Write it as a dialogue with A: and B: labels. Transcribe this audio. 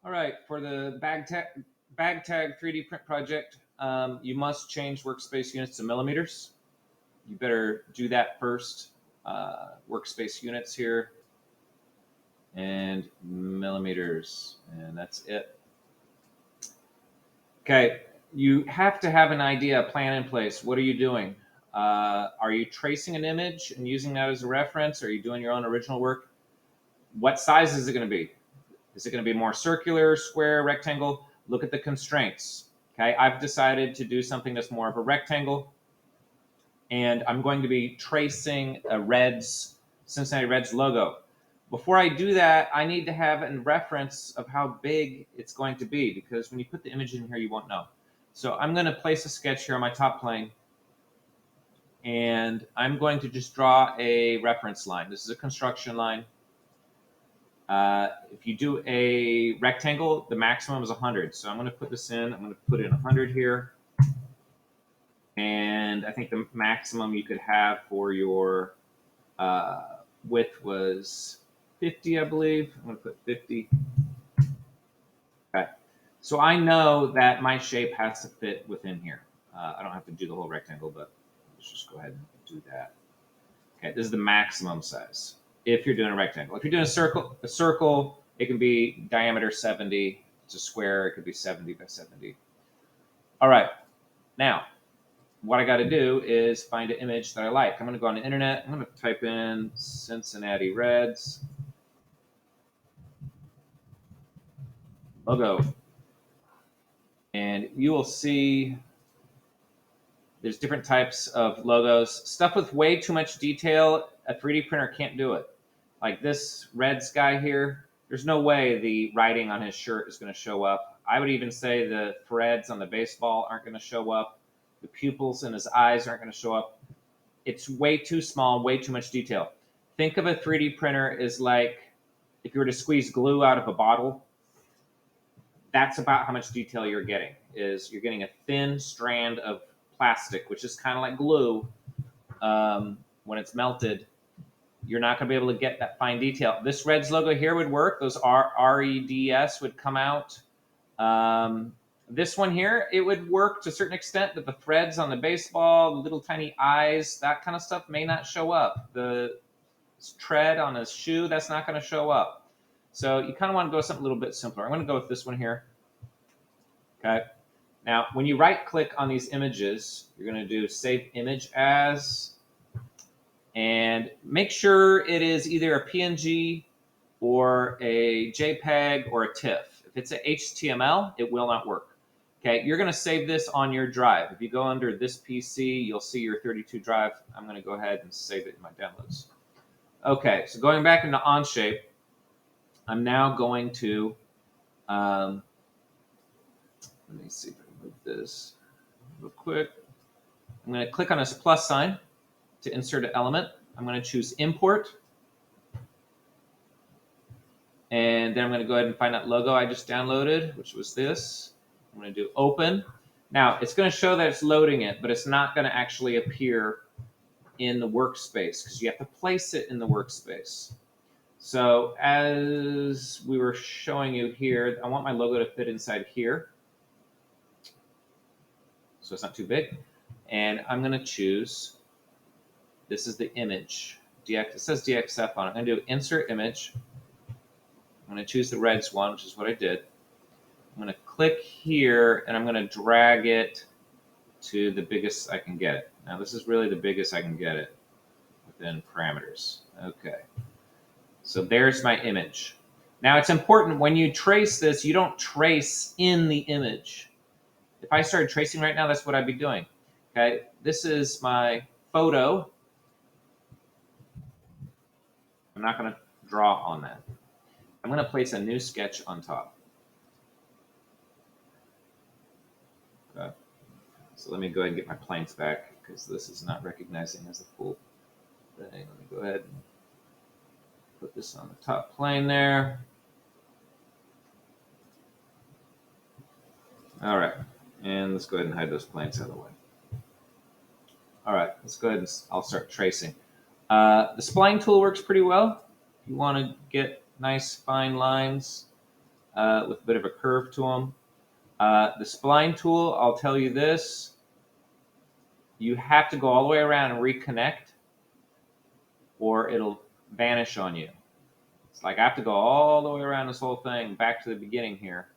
A: All right, for the bag tag 3D print project, you must change workspace units to millimeters. You better do that first. Workspace units here and millimeters, and that's it. Okay, you have to have an idea, a plan in place. What are you doing? Are you tracing an image and using that as a reference? Are you doing your own original work? What size is it going to be? Is it going to be more circular, square, rectangle? Look at the constraints. Okay, I've decided to do something that's more of a rectangle, and I'm going to be tracing a Cincinnati Reds logo. Before I do that, I need to have a reference of how big it's going to be, because when you put the image in here, you won't know. So I'm going to place a sketch here on my top plane, and I'm going to just draw a reference line. This is a construction line. If you do a rectangle, the maximum is 100. So I'm going to put this in. I'm going to put in 100 here. And I think the maximum you could have for your width was 50, I believe. I'm going to put 50. Okay. So I know that my shape has to fit within here. I don't have to do the whole rectangle, but let's just go ahead and do that. Okay, this is the maximum size if you're doing a rectangle. If you're doing a circle, it can be diameter 70. If it's a square, it could be 70 by 70. All right, now what I got to do is find an image that I like. I'm going to go on the internet. I'm going to type in Cincinnati Reds logo, and you will see there's different types of logos. Stuff with way too much detail, a 3D printer can't do it. Like this Reds guy here, there's no way the writing on his shirt is going to show up. I would even say the threads on the baseball aren't going to show up. The pupils in his eyes aren't going to show up. It's way too small, way too much detail. Think of a 3D printer as like if you were to squeeze glue out of a bottle. That's about how much detail you're getting. You're getting a thin strand of plastic, which is kind of like glue. When it's melted, you're not going to be able to get that fine detail. This Reds logo here would work. Those REDS would come out. This one here, it would work to a certain extent, but the threads on the baseball, the little tiny eyes, that kind of stuff may not show up. The tread on his shoe, that's not going to show up. So you kind of want to go with something a little bit simpler. I'm going to go with this one here. Okay. Now, when you right-click on these images, you're going to do Save Image As, and make sure it is either a PNG or a JPEG or a TIFF. If it's a HTML, it will not work. Okay, you're going to save this on your drive. If you go under this PC, you'll see your 32 drive. I'm going to go ahead and save it in my downloads. Okay, so going back into Onshape, I'm now going to, let me see if I can move this real quick. I'm going to click on this plus sign to insert an element. I'm going to choose import. And then I'm going to go ahead and find that logo I just downloaded, which was this. I'm going to do open. Now, it's going to show that it's loading it, but it's not going to actually appear in the workspace because you have to place it in the workspace. So as we were showing you here, I want my logo to fit inside here, so it's not too big. And I'm going to choose, this is the image. It says DXF on it. I'm going to do insert image. I'm going to choose the Reds one, which is what I did. I'm going to click here, and I'm going to drag it to the biggest I can get it. Now, this is really the biggest I can get it within parameters. Okay. So there's my image. Now, it's important when you trace this, you don't trace in the image. If I started tracing right now, that's what I'd be doing. Okay. This is my photo. I'm not going to draw on that. I'm going to place a new sketch on top. Okay. So let me go ahead and get my planes back because this is not recognizing as a full thing. Let me go ahead and put this on the top plane there. All right. And let's go ahead and hide those planes out of the way. All right. Let's go ahead and I'll start tracing. The spline tool works pretty well. If you want to get nice fine lines, with a bit of a curve to them. The spline tool, I'll tell you this, you have to go all the way around and reconnect or it'll vanish on you. It's like I have to go all the way around this whole thing back to the beginning here.